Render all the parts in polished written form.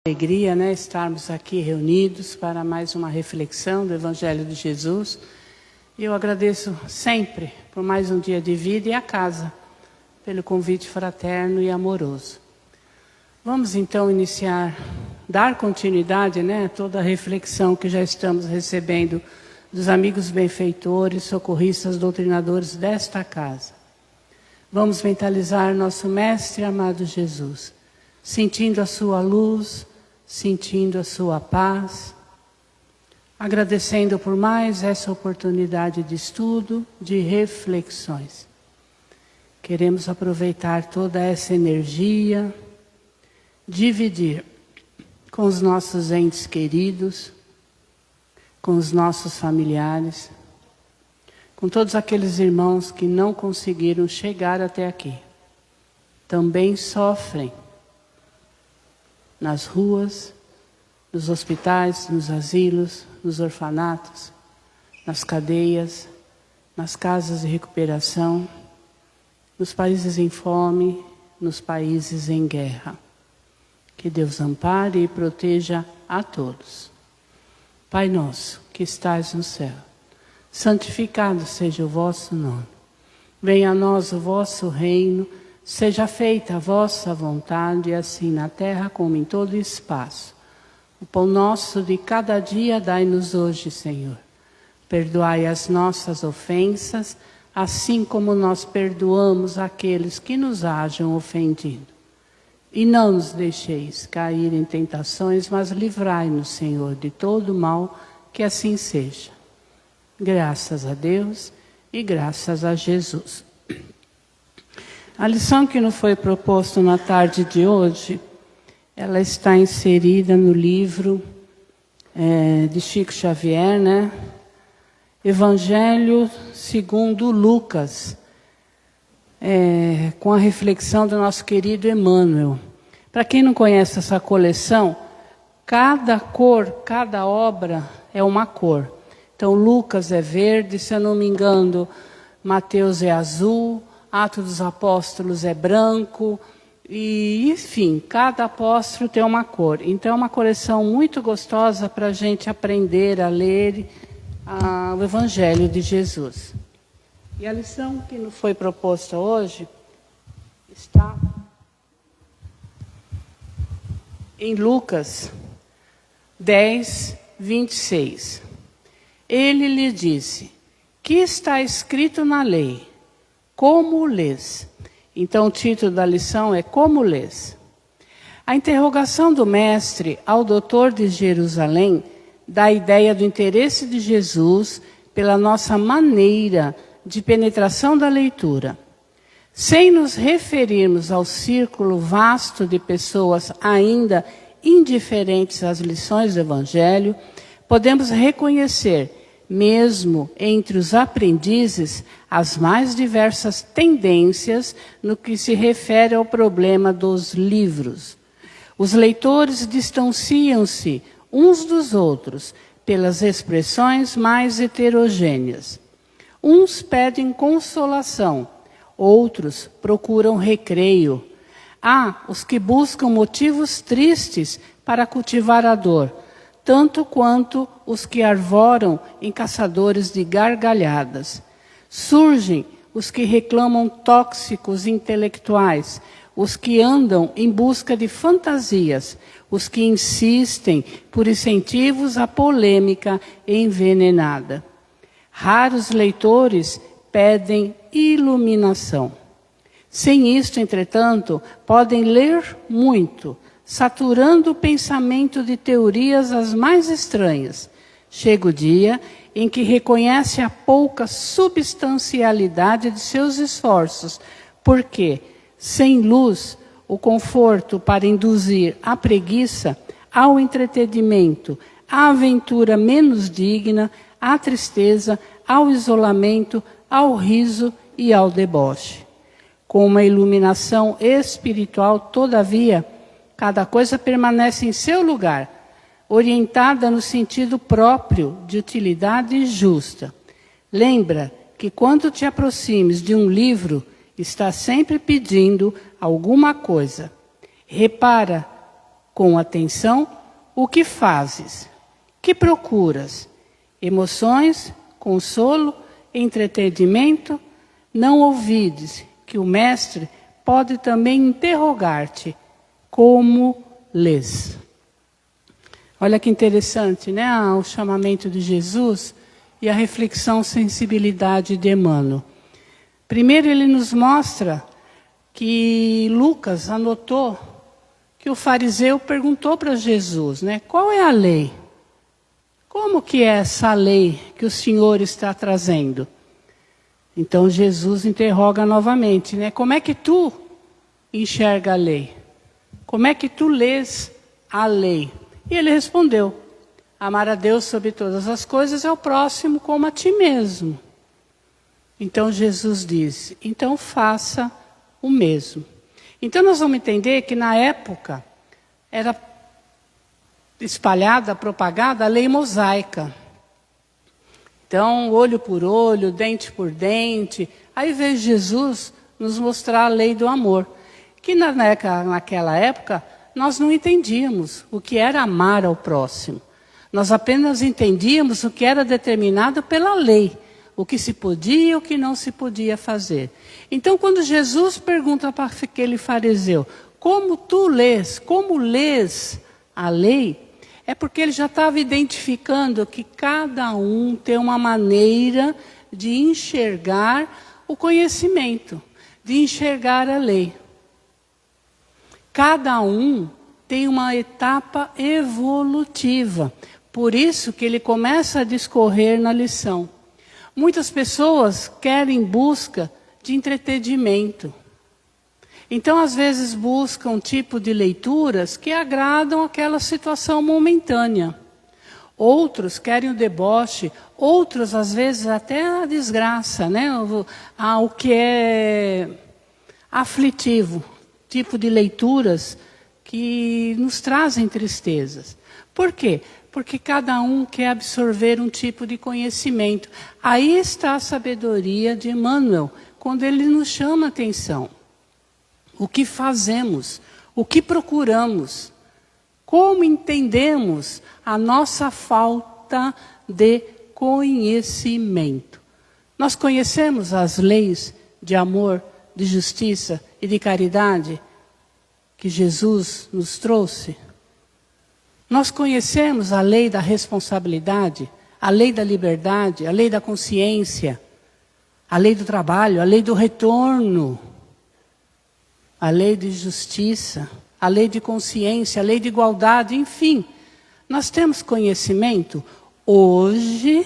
Alegria, né, estarmos aqui reunidos para mais uma reflexão do Evangelho de Jesus. E eu agradeço sempre por mais um dia de vida e a casa, pelo convite fraterno e amoroso. Vamos então dar continuidade, né, a toda a reflexão que já estamos recebendo dos amigos benfeitores, socorristas, doutrinadores desta casa. Vamos mentalizar nosso Mestre amado Jesus, sentindo a sua luz, sentindo a sua paz, agradecendo por mais essa oportunidade de estudo, de reflexões. Queremos aproveitar toda essa energia, dividir com os nossos entes queridos, com os nossos familiares, com todos aqueles irmãos que não conseguiram chegar até aqui. Também sofrem nas ruas, nos hospitais, nos asilos, nos orfanatos, nas cadeias, nas casas de recuperação, nos países em fome, nos países em guerra. Que Deus ampare e proteja a todos. Pai nosso, que estais no céu, santificado seja o vosso nome. Venha a nós o vosso reino. Seja feita a vossa vontade, assim na terra como em todo espaço. O pão nosso de cada dia dai-nos hoje, Senhor. Perdoai as nossas ofensas, assim como nós perdoamos aqueles que nos hajam ofendido. E não nos deixeis cair em tentações, mas livrai-nos, Senhor, de todo mal, que assim seja. Graças a Deus e graças a Jesus. A lição que nos foi proposta na tarde de hoje, ela está inserida no livro de Chico Xavier, né? Evangelho segundo Lucas, com a reflexão do nosso querido Emmanuel. Para quem não conhece essa coleção, cada cor, cada obra é uma cor. Então Lucas é verde, se eu não me engano, Mateus é azul, Atos dos Apóstolos é branco, e enfim, cada apóstolo tem uma cor. Então é uma coleção muito gostosa para a gente aprender a ler o Evangelho de Jesus. E a lição que nos foi proposta hoje está em Lucas 10, 26. Ele lhe disse: que está escrito na lei? Como lês? Então o título da lição é Como lês? A interrogação do mestre ao doutor de Jerusalém dá a ideia do interesse de Jesus pela nossa maneira de penetração da leitura. Sem nos referirmos ao círculo vasto de pessoas ainda indiferentes às lições do Evangelho, podemos reconhecer, mesmo entre os aprendizes, as mais diversas tendências no que se refere ao problema dos livros. Os leitores distanciam-se uns dos outros pelas expressões mais heterogêneas. Uns pedem consolação, outros procuram recreio. Há os que buscam motivos tristes para cultivar a dor, tanto quanto os que arvoram em caçadores de gargalhadas. Surgem os que reclamam tóxicos intelectuais, os que andam em busca de fantasias, os que insistem por incentivos à polêmica envenenada. Raros leitores pedem iluminação. Sem isto, entretanto, podem ler muito, saturando o pensamento de teorias as mais estranhas. Chega o dia em que reconhece a pouca substancialidade de seus esforços, porque, sem luz, o conforto para induzir à preguiça, ao entretenimento, à aventura menos digna, à tristeza, ao isolamento, ao riso e ao deboche. Com uma iluminação espiritual, todavia, cada coisa permanece em seu lugar, orientada no sentido próprio de utilidade justa. Lembra que quando te aproximes de um livro, está sempre pedindo alguma coisa. Repara com atenção o que fazes, que procuras, emoções, consolo, entretenimento, não ouvides que o mestre pode também interrogar-te como lês. Olha que interessante, né? O chamamento de Jesus e a reflexão, sensibilidade de Emmanuel. Primeiro ele nos mostra que Lucas anotou que o fariseu perguntou para Jesus, né? Qual é a lei? Como que é essa lei que o Senhor está trazendo? Então Jesus interroga novamente, né? Como é que tu enxerga a lei? Como é que tu lês a lei? E ele respondeu, amar a Deus sobre todas as coisas e ao próximo como a ti mesmo. Então Jesus disse, então faça o mesmo. Então nós vamos entender que na época era espalhada, propagada a lei mosaica. Então, olho por olho, dente por dente. Aí veio Jesus nos mostrar a lei do amor. Que naquela época nós não entendíamos o que era amar ao próximo. Nós apenas entendíamos o que era determinado pela lei. O que se podia e o que não se podia fazer. Então, quando Jesus pergunta para aquele fariseu, como tu lês, como lês a lei, é porque ele já estava identificando que cada um tem uma maneira de enxergar o conhecimento, de enxergar a lei. Cada um tem uma etapa evolutiva. Por isso que ele começa a discorrer na lição. Muitas pessoas querem busca de entretenimento. Então, às vezes, buscam um tipo de leituras que agradam aquela situação momentânea. Outros querem o deboche, outros, às vezes, até a desgraça, né? O que é aflitivo, tipo de leituras que nos trazem tristezas. Por quê? Porque cada um quer absorver um tipo de conhecimento. Aí está a sabedoria de Emmanuel, quando ele nos chama a atenção. O que fazemos, o que procuramos, como entendemos a nossa falta de conhecimento. Nós conhecemos as leis de amor, de justiça e de caridade que Jesus nos trouxe? Nós conhecemos a lei da responsabilidade, a lei da liberdade, a lei da consciência, a lei do trabalho, a lei do retorno, a lei de justiça, a lei de consciência, a lei de igualdade, enfim. Nós temos conhecimento. Hoje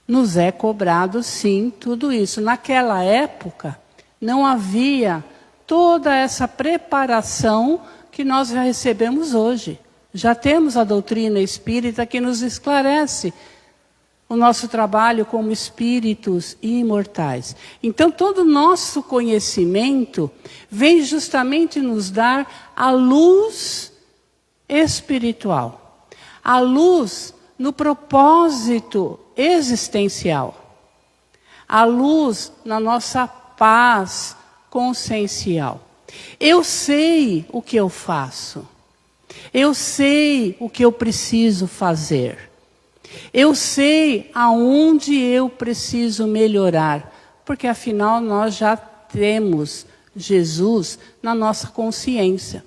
nos é cobrado, sim, tudo isso. Naquela época, não havia toda essa preparação que nós já recebemos hoje. Já temos a doutrina espírita que nos esclarece o nosso trabalho como espíritos imortais. Então, todo o nosso conhecimento vem justamente nos dar a luz espiritual. A luz no propósito existencial. A luz na nossa paz consciencial. Eu sei o que eu faço. Eu sei o que eu preciso fazer. Eu sei aonde eu preciso melhorar. Porque afinal nós já temos Jesus na nossa consciência.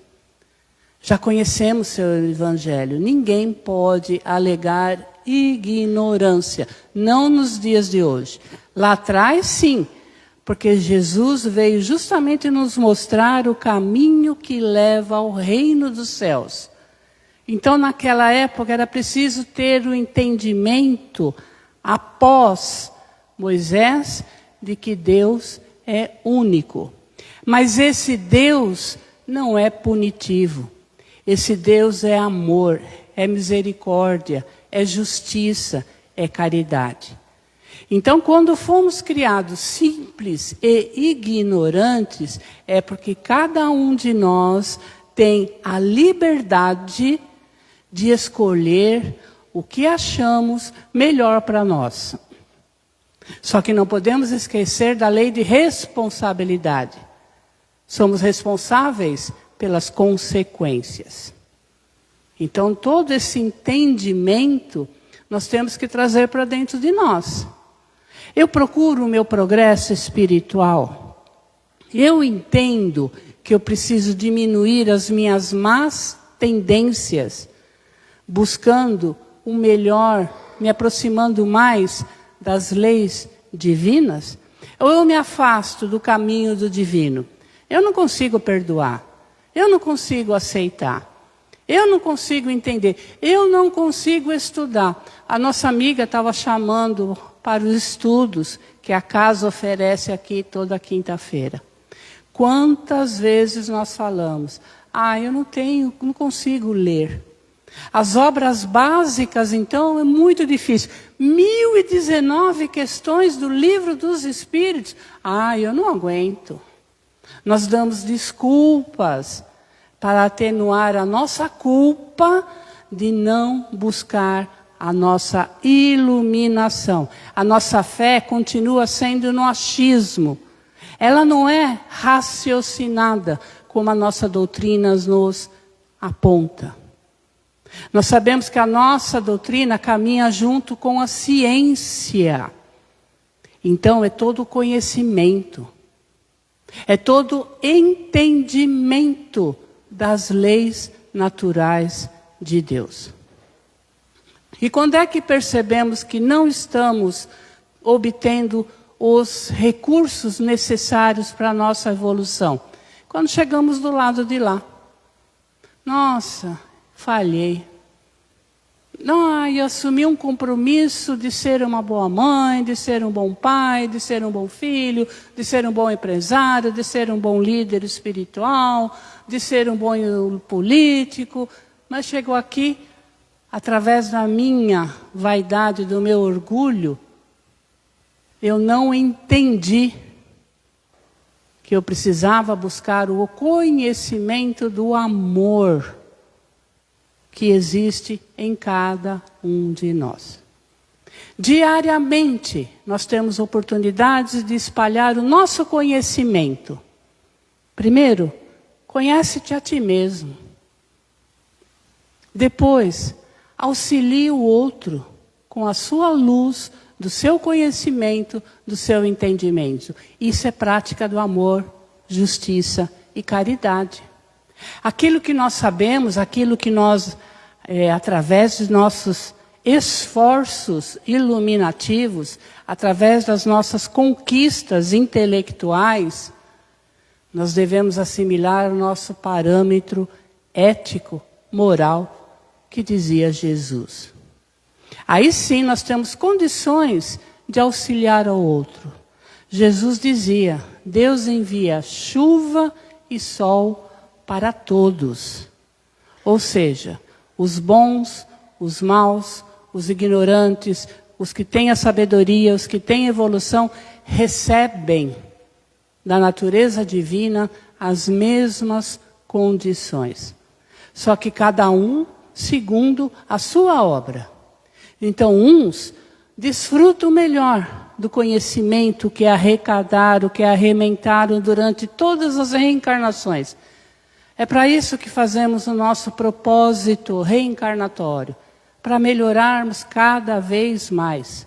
Já conhecemos seu evangelho. Ninguém pode alegar ignorância. Não nos dias de hoje. Lá atrás, sim. Porque Jesus veio justamente nos mostrar o caminho que leva ao reino dos céus. Então, naquela época, era preciso ter o entendimento, após Moisés, de que Deus é único. Mas esse Deus não é punitivo. Esse Deus é amor, é misericórdia, é justiça, é caridade. Então, quando fomos criados simples e ignorantes, é porque cada um de nós tem a liberdade de escolher o que achamos melhor para nós. Só que não podemos esquecer da lei de responsabilidade. Somos responsáveis pelas consequências. Então, todo esse entendimento nós temos que trazer para dentro de nós. Eu procuro o meu progresso espiritual. Eu entendo que eu preciso diminuir as minhas más tendências, buscando o melhor, me aproximando mais das leis divinas. Ou eu me afasto do caminho do divino. Eu não consigo perdoar. Eu não consigo aceitar. Eu não consigo entender. Eu não consigo estudar. A nossa amiga estava chamando para os estudos que a casa oferece aqui toda quinta-feira. Quantas vezes nós falamos, eu não consigo ler. As obras básicas, então, é muito difícil. 1019 questões do Livro dos Espíritos. Eu não aguento. Nós damos desculpas para atenuar a nossa culpa de não buscar a nossa iluminação. A nossa fé continua sendo no achismo. Ela não é raciocinada, como a nossa doutrina nos aponta. Nós sabemos que a nossa doutrina caminha junto com a ciência. Então, é todo conhecimento. É todo entendimento das leis naturais de Deus. E quando é que percebemos que não estamos obtendo os recursos necessários para a nossa evolução? Quando chegamos do lado de lá. Nossa, falhei. Eu assumi um compromisso de ser uma boa mãe, de ser um bom pai, de ser um bom filho, de ser um bom empresário, de ser um bom líder espiritual, de ser um bom político. Mas chegou aqui, através da minha vaidade, do meu orgulho, eu não entendi que eu precisava buscar o conhecimento do amor que existe em cada um de nós. Diariamente, nós temos oportunidades de espalhar o nosso conhecimento. Primeiro, conhece-te a ti mesmo. Depois, auxilie o outro com a sua luz, do seu conhecimento, do seu entendimento. Isso é prática do amor, justiça e caridade. Aquilo que nós sabemos, aquilo que nós, através de nossos esforços iluminativos, através das nossas conquistas intelectuais, nós devemos assimilar o nosso parâmetro ético, moral, que dizia Jesus. Aí sim nós temos condições de auxiliar ao outro. Jesus dizia, Deus envia chuva e sol para todos. Ou seja, os bons, os maus, os ignorantes, os que têm a sabedoria, os que têm evolução, recebem da natureza divina as mesmas condições. Só que cada um segundo a sua obra. Então, uns desfrutam melhor do conhecimento que arrecadaram, que arrementaram durante todas as reencarnações. É para isso que fazemos o nosso propósito reencarnatório, para melhorarmos cada vez mais,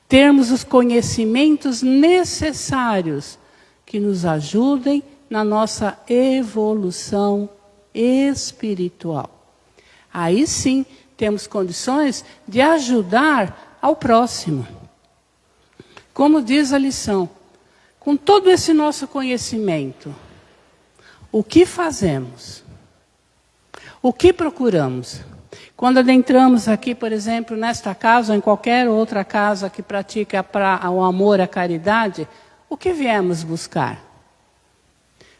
termos os conhecimentos necessários que nos ajudem na nossa evolução espiritual. Aí sim, temos condições de ajudar ao próximo. Como diz a lição, com todo esse nosso conhecimento, o que fazemos? O que procuramos? Quando adentramos aqui, por exemplo, nesta casa ou em qualquer outra casa que pratica o amor, a caridade, o que viemos buscar?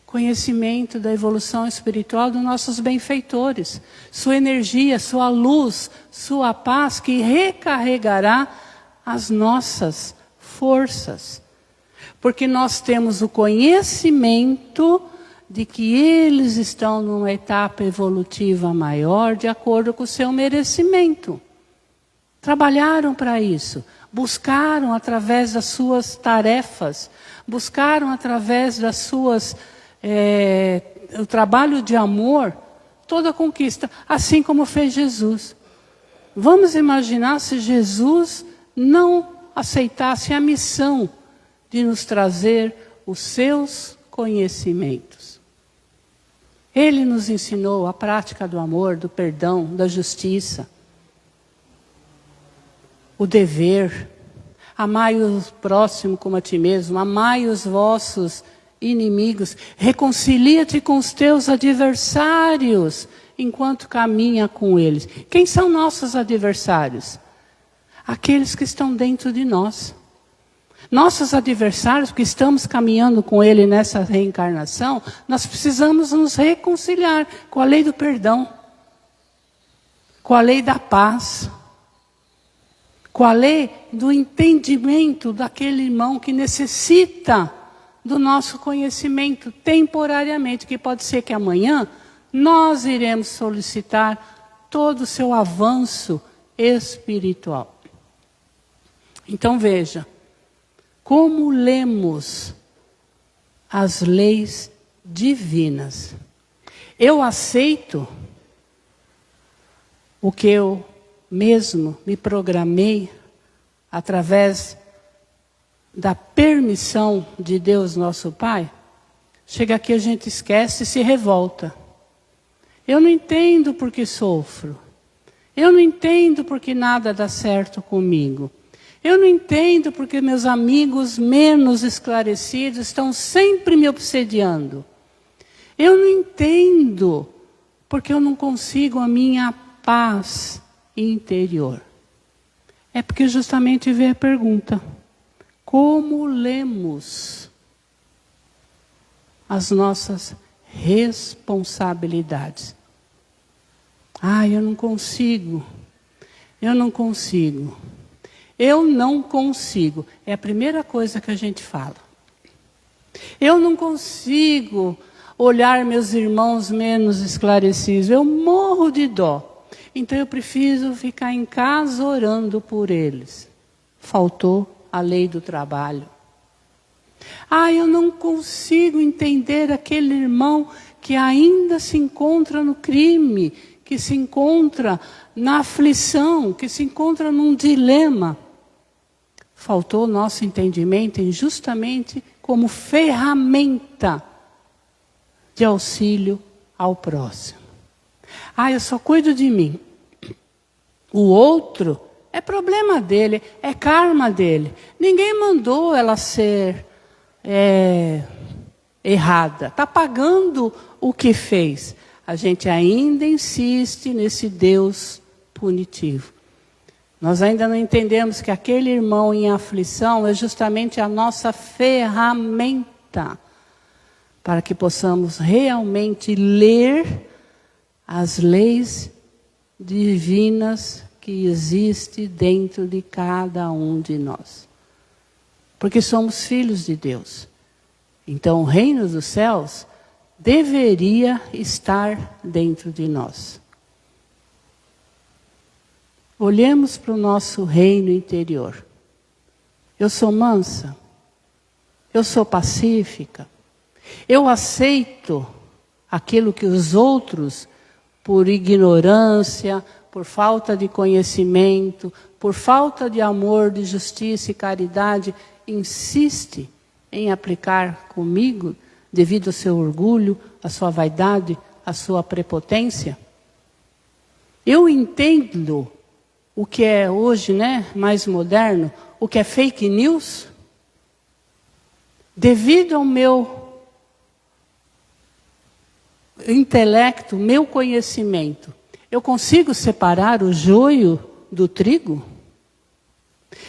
Conhecimento da evolução espiritual dos nossos benfeitores, sua energia, sua luz, sua paz que recarregará as nossas forças. Porque nós temos o conhecimento de que eles estão numa etapa evolutiva maior de acordo com o seu merecimento. Trabalharam para isso, buscaram através das suas tarefas, buscaram através das suas o trabalho de amor, toda conquista, assim como fez Jesus. Vamos imaginar se Jesus não aceitasse a missão de nos trazer os seus conhecimentos. Ele nos ensinou a prática do amor, do perdão, da justiça, o dever. Amai o próximo como a ti mesmo, amai os vossos inimigos, reconcilia-te com os teus adversários, enquanto caminha com eles. Quem são nossos adversários? Aqueles que estão dentro de nós. Nossos adversários, que estamos caminhando com ele nessa reencarnação, nós precisamos nos reconciliar com a lei do perdão, com a lei da paz, com a lei do entendimento daquele irmão que necessita do nosso conhecimento temporariamente, que pode ser que amanhã nós iremos solicitar todo o seu avanço espiritual. Então veja, como lemos as leis divinas. Eu aceito o que eu mesmo me programei através da permissão de Deus nosso Pai. Chega aqui, a gente esquece e se revolta. Eu não entendo porque sofro. Eu não entendo porque nada dá certo comigo. Eu não entendo porque meus amigos menos esclarecidos estão sempre me obsediando. Eu não entendo porque eu não consigo a minha paz interior. É porque justamente veio a pergunta: como lemos as nossas responsabilidades? Eu não consigo. Eu não consigo. Eu não consigo. É a primeira coisa que a gente fala. Eu não consigo olhar meus irmãos menos esclarecidos. Eu morro de dó. Então eu preciso ficar em casa orando por eles. Faltou a lei do trabalho. Eu não consigo entender aquele irmão que ainda se encontra no crime, que se encontra na aflição, que se encontra num dilema. Faltou o nosso entendimento em justamente como ferramenta de auxílio ao próximo. Eu só cuido de mim. O outro é problema dele, é karma dele. Ninguém mandou ela ser errada. Está pagando o que fez. A gente ainda insiste nesse Deus punitivo. Nós ainda não entendemos que aquele irmão em aflição é justamente a nossa ferramenta para que possamos realmente ler as leis divinas que existem dentro de cada um de nós. Porque somos filhos de Deus. Então o reino dos céus deveria estar dentro de nós. Olhemos para o nosso reino interior. Eu sou mansa? Eu sou pacífica? Eu aceito aquilo que os outros, por ignorância, por falta de conhecimento, por falta de amor, de justiça e caridade, insiste em aplicar comigo, devido ao seu orgulho, à sua vaidade, à sua prepotência? Eu entendo o que é hoje, mais moderno, o que é fake news, devido ao meu intelecto, meu conhecimento, eu consigo separar o joio do trigo?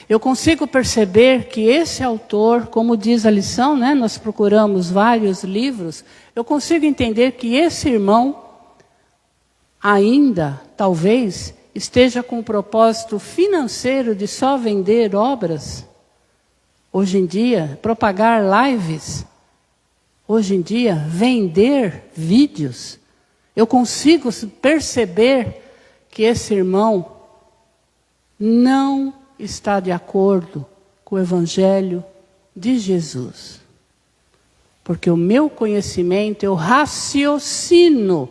Eu consigo perceber que esse autor, como diz a lição, nós procuramos vários livros, eu consigo entender que esse irmão ainda, talvez, esteja com o propósito financeiro de só vender obras. Hoje em dia, propagar lives. Hoje em dia, vender vídeos. Eu consigo perceber que esse irmão não está de acordo com o Evangelho de Jesus. Porque o meu conhecimento, eu raciocino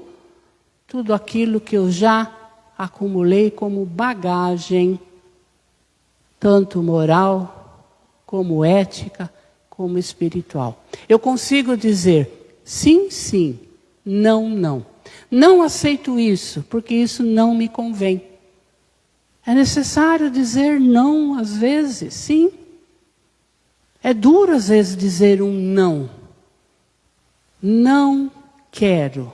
tudo aquilo que eu já acumulei como bagagem, tanto moral, como ética, como espiritual. Eu consigo dizer sim, sim, não, não. Não aceito isso, porque isso não me convém. É necessário dizer não às vezes, sim. É duro às vezes dizer um não. Não quero,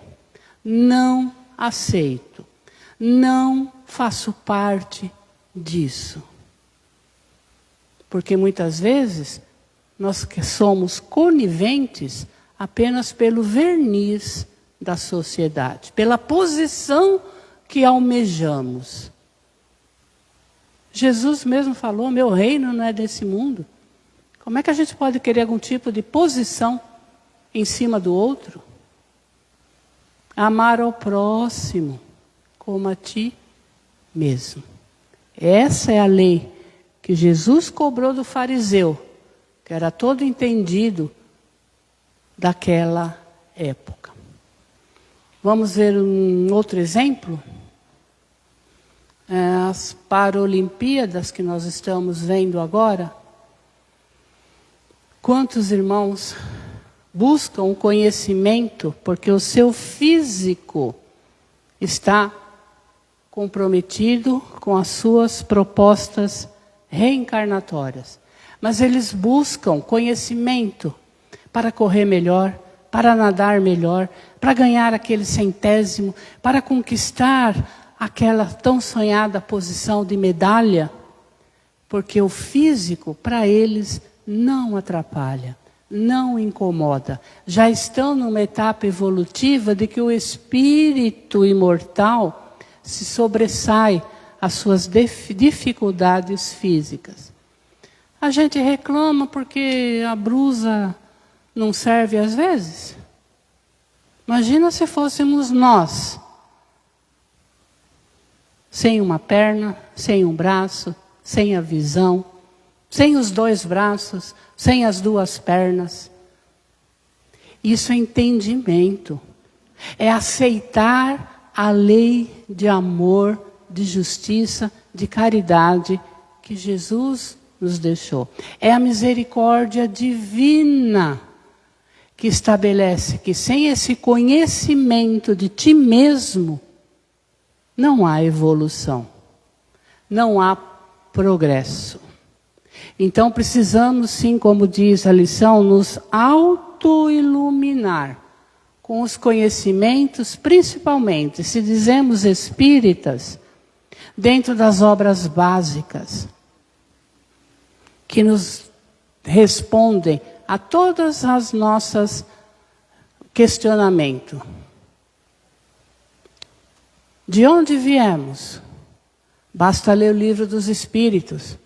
não aceito, não faço parte disso. Porque muitas vezes nós que somos coniventes apenas pelo verniz da sociedade, pela posição que almejamos. Jesus mesmo falou, meu reino não é desse mundo. Como é que a gente pode querer algum tipo de posição em cima do outro? Amar ao próximo como a ti mesmo. Essa é a lei que Jesus cobrou do fariseu, que era todo entendido daquela época. Vamos ver um outro exemplo? As Paralimpíadas que nós estamos vendo agora. Quantos irmãos buscam o conhecimento porque o seu físico está comprometido com as suas propostas reencarnatórias. Mas eles buscam conhecimento para correr melhor, para nadar melhor, para ganhar aquele centésimo, para conquistar aquela tão sonhada posição de medalha, porque o físico para eles não atrapalha. Não incomoda. Já estão numa etapa evolutiva de que o espírito imortal se sobressai às suas dificuldades físicas. A gente reclama porque a blusa não serve às vezes. Imagina se fôssemos nós, sem uma perna, sem um braço, sem a visão, sem os dois braços, sem as duas pernas. Isso é entendimento. É aceitar a lei de amor, de justiça, de caridade que Jesus nos deixou. É a misericórdia divina que estabelece que sem esse conhecimento de ti mesmo, não há evolução, não há progresso. Então precisamos sim, como diz a lição, nos auto-iluminar com os conhecimentos, principalmente, se dizemos espíritas, dentro das obras básicas, que nos respondem a todas as nossas questionamentos. De onde viemos? Basta ler o livro dos Espíritos.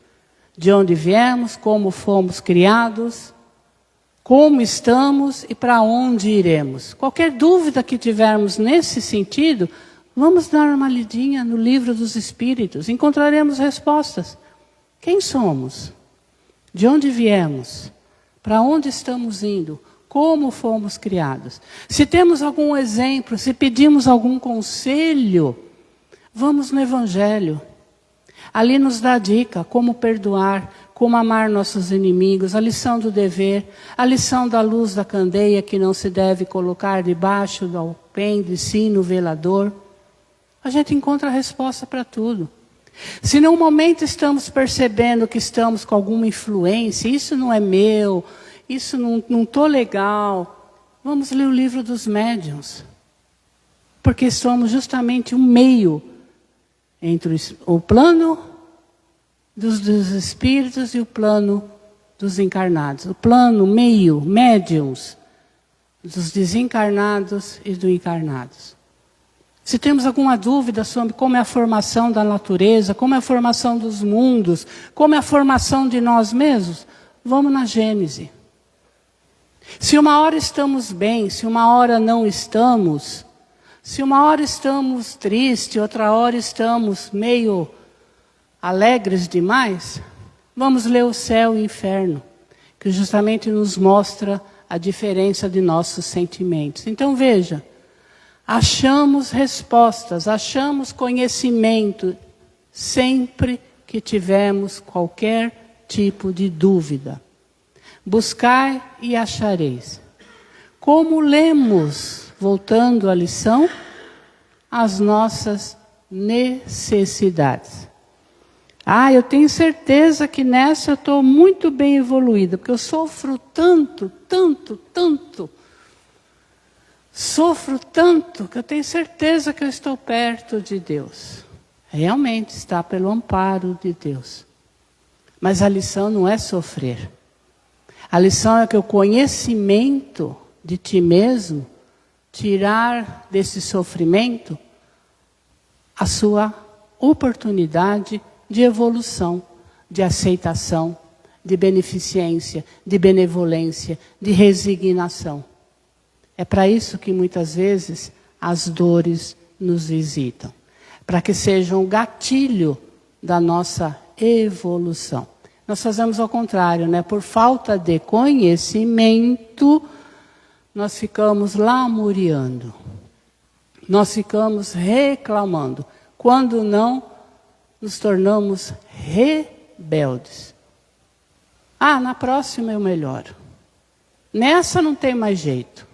De onde viemos, como fomos criados, como estamos e para onde iremos. Qualquer dúvida que tivermos nesse sentido, vamos dar uma lidinha no livro dos Espíritos. Encontraremos respostas. Quem somos? De onde viemos? Para onde estamos indo? Como fomos criados? Se temos algum exemplo, se pedimos algum conselho, vamos no Evangelho. Ali nos dá a dica como perdoar, como amar nossos inimigos, a lição do dever, a lição da luz da candeia que não se deve colocar debaixo do alpendre, sim no velador. A gente encontra a resposta para tudo. Se num momento estamos percebendo que estamos com alguma influência, isso não é meu, isso não estou legal, vamos ler o livro dos médiuns. Porque somos justamente um meio entre o plano dos espíritos e o plano dos encarnados. O plano, meio, médiuns, dos desencarnados e dos encarnados. Se temos alguma dúvida sobre como é a formação da natureza, como é a formação dos mundos, como é a formação de nós mesmos, vamos na Gênese. Se uma hora estamos bem, se uma hora não estamos, se uma hora estamos tristes, outra hora estamos meio alegres demais, vamos ler o céu e o inferno, que justamente nos mostra a diferença de nossos sentimentos. Então veja, achamos respostas, achamos conhecimento sempre que tivermos qualquer tipo de dúvida. Buscai e achareis. Como lemos, voltando à lição, as nossas necessidades. Eu tenho certeza que nessa eu estou muito bem evoluída, porque eu sofro tanto, sofro tanto, que eu tenho certeza que eu estou perto de Deus. Realmente está pelo amparo de Deus. Mas a lição não é sofrer. A lição é que o conhecimento de ti mesmo, tirar desse sofrimento a sua oportunidade de evolução, de aceitação, de beneficência, de benevolência, de resignação. É para isso que muitas vezes as dores nos visitam. Para que sejam um gatilho da nossa evolução. Nós fazemos ao contrário, né? Por falta de conhecimento, nós ficamos lamuriando. Nós ficamos reclamando. Quando não, nos tornamos rebeldes. Na próxima eu melhoro. Nessa não tem mais jeito.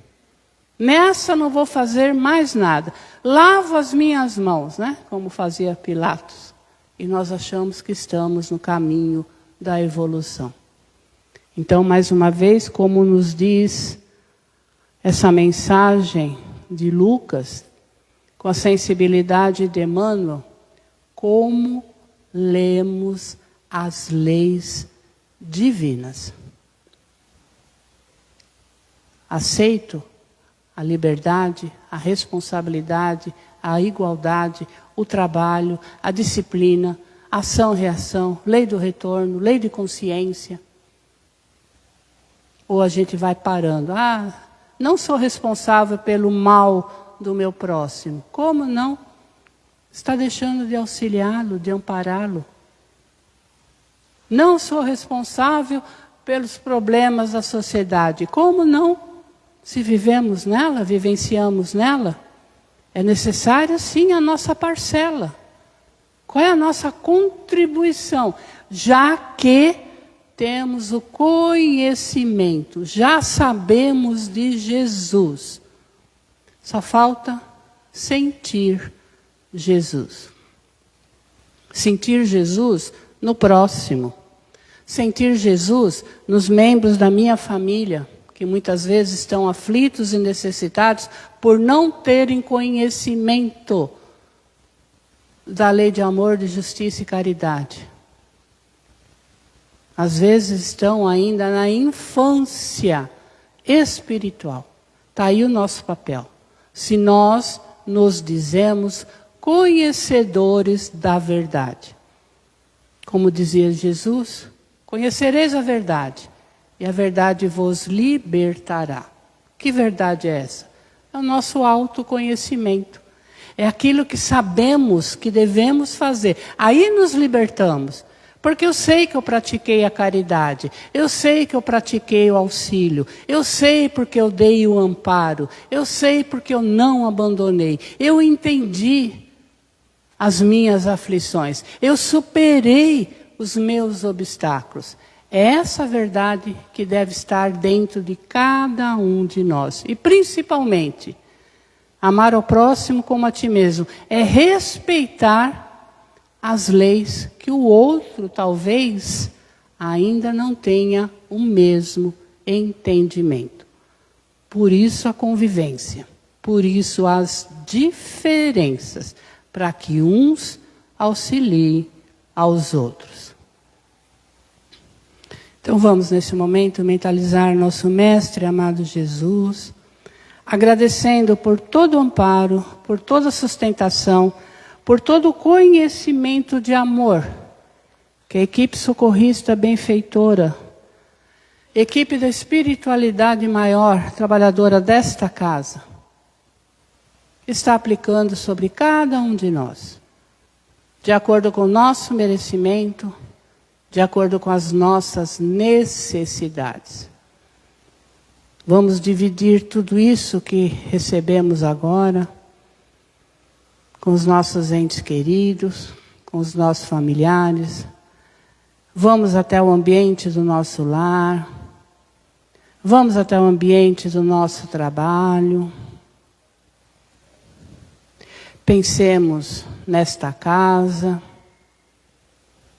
Nessa não vou fazer mais nada. Lavo as minhas mãos, né? Como fazia Pilatos. E nós achamos que estamos no caminho da evolução. Então, mais uma vez, como nos diz essa mensagem de Lucas, com a sensibilidade de Emmanuel, como lemos as leis divinas. Aceito a liberdade, a responsabilidade, a igualdade, o trabalho, a disciplina, ação-reação, lei do retorno, lei de consciência. Ou a gente vai parando. Não sou responsável pelo mal do meu próximo. Como não? Está deixando de auxiliá-lo, de ampará-lo. Não sou responsável pelos problemas da sociedade. Como não? Se vivemos nela, vivenciamos nela, é necessária sim a nossa parcela. Qual é a nossa contribuição? Já que temos o conhecimento, já sabemos de Jesus. Só falta sentir Jesus. Sentir Jesus no próximo. Sentir Jesus nos membros da minha família, que muitas vezes estão aflitos e necessitados por não terem conhecimento da lei de amor, de justiça e caridade. Às vezes estão ainda na infância espiritual. Está aí o nosso papel. Se nós nos dizemos conhecedores da verdade. Como dizia Jesus, conhecereis a verdade, e a verdade vos libertará. Que verdade é essa? É o nosso autoconhecimento. É aquilo que sabemos que devemos fazer. Aí nos libertamos. Porque eu sei que eu pratiquei a caridade. Eu sei que eu pratiquei o auxílio. Eu sei porque eu dei o amparo. Eu sei porque eu não abandonei. Eu entendi as minhas aflições. Eu superei os meus obstáculos. É essa verdade que deve estar dentro de cada um de nós. E principalmente, amar ao próximo como a ti mesmo. É respeitar as leis que o outro talvez ainda não tenha o mesmo entendimento. Por isso a convivência. Por isso as diferenças. Para que uns auxiliem aos outros. Então vamos nesse momento mentalizar nosso Mestre amado Jesus, agradecendo por todo o amparo, por toda a sustentação, por todo o conhecimento de amor que a equipe socorrista benfeitora, equipe da espiritualidade maior, trabalhadora desta casa, está aplicando sobre cada um de nós, de acordo com o nosso merecimento, de acordo com as nossas necessidades. Vamos dividir tudo isso que recebemos agora com os nossos entes queridos, com os nossos familiares. Vamos até o ambiente do nosso lar. Vamos até o ambiente do nosso trabalho. Pensemos nesta casa,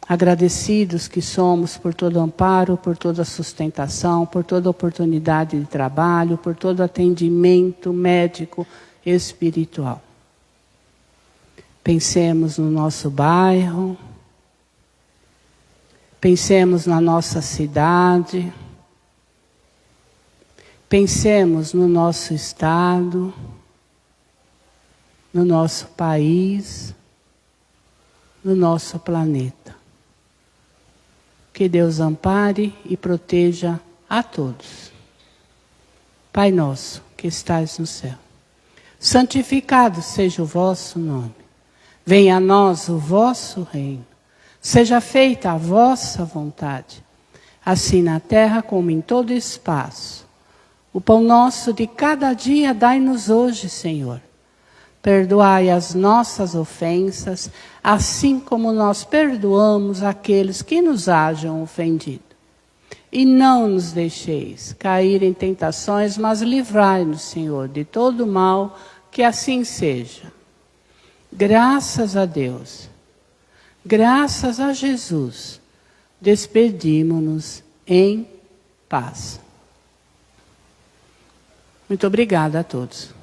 agradecidos que somos por todo amparo, por toda sustentação, por toda oportunidade de trabalho, por todo atendimento médico e espiritual. Pensemos no nosso bairro, pensemos na nossa cidade, pensemos no nosso estado, no nosso país, no nosso planeta. Que Deus ampare e proteja a todos. Pai nosso, que estais no céu, santificado seja o vosso nome. Venha a nós o vosso reino. Seja feita a vossa vontade, assim na terra como em todo espaço. O pão nosso de cada dia dai-nos hoje, Senhor. Perdoai as nossas ofensas, assim como nós perdoamos aqueles que nos hajam ofendido. E não nos deixeis cair em tentações, mas livrai-nos, Senhor, de todo mal, que assim seja. Graças a Deus, graças a Jesus, despedimo-nos em paz. Muito obrigada a todos.